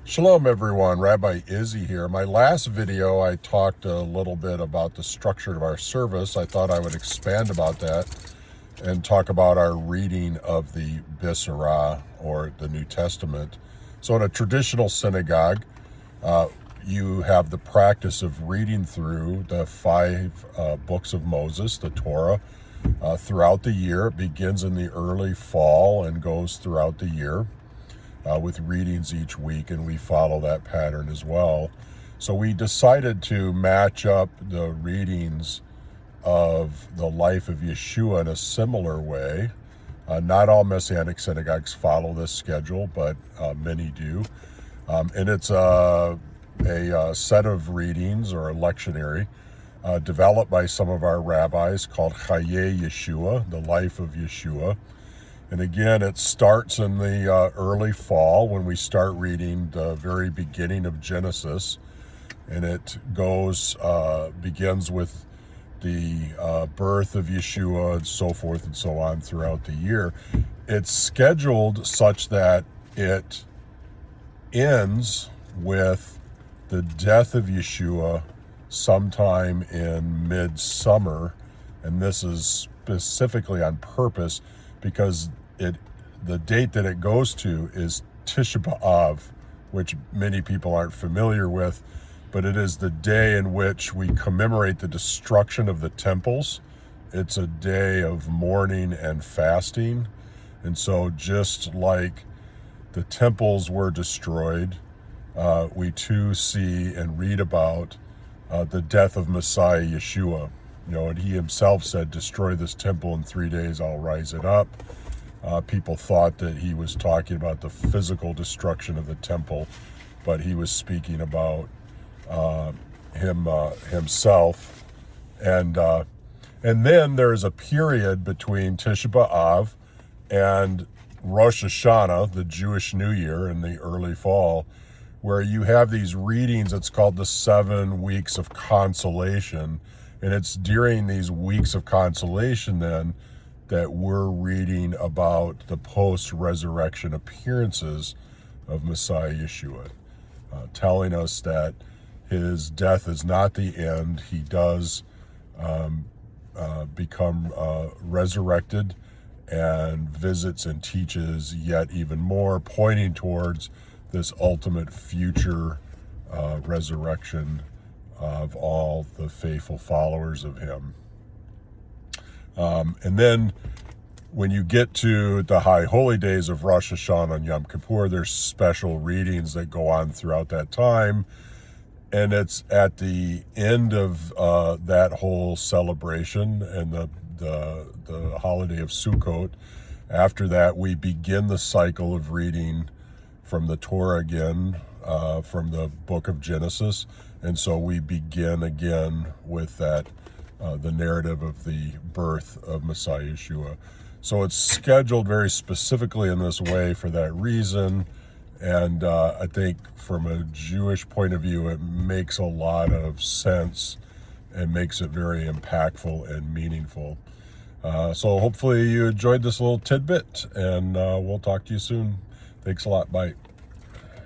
Shalom everyone, Rabbi Izzy here. My last video I talked a little bit about the structure of our service. I thought I would expand about that and talk about our reading of the Bisserah, or the New Testament. So in a traditional synagogue, you have the practice of reading through the five books of Moses, the Torah, throughout the year. It begins in the early fall and goes throughout the year. With readings each week, and we follow that pattern as well. So we decided to match up the readings of the life of Yeshua in a similar way. Not all Messianic synagogues follow this schedule, but many do. And it's a set of readings, or a lectionary, developed by some of our rabbis, called Chaye Yeshua, the life of Yeshua. And again, it starts in the early fall when we start reading the very beginning of Genesis. And it begins with the birth of Yeshua and so forth and so on throughout the year. It's scheduled such that it ends with the death of Yeshua sometime in midsummer. And this is specifically on purpose, because the date that it goes to is Tisha B'Av, which many people aren't familiar with, but it is the day in which we commemorate the destruction of the temples. It's a day of mourning and fasting. And so just like the temples were destroyed, we too see and read about the death of Messiah Yeshua. And he himself said, "Destroy this temple in 3 days, I'll rise it up." People thought that he was talking about the physical destruction of the temple, but he was speaking about himself. And then there's a period between Tisha B'Av and Rosh Hashanah, the Jewish New Year, in the early fall, where you have these readings. It's called the 7 weeks of consolation. And it's during these weeks of consolation then that we're reading about the post-resurrection appearances of Messiah Yeshua, telling us that his death is not the end. He does become resurrected and visits and teaches yet even more, pointing towards this ultimate future resurrection of all the faithful followers of him. And then when you get to the high holy days of Rosh Hashanah and Yom Kippur, there's special readings that go on throughout that time. And it's at the end of that whole celebration and the holiday of Sukkot. After that, we begin the cycle of reading from the Torah again, from the book of Genesis. And so we begin again with that, the narrative of the birth of Messiah Yeshua. So it's scheduled very specifically in this way for that reason. And I think from a Jewish point of view, it makes a lot of sense and makes it very impactful and meaningful. So hopefully you enjoyed this little tidbit, and we'll talk to you soon. Thanks a lot. Bye.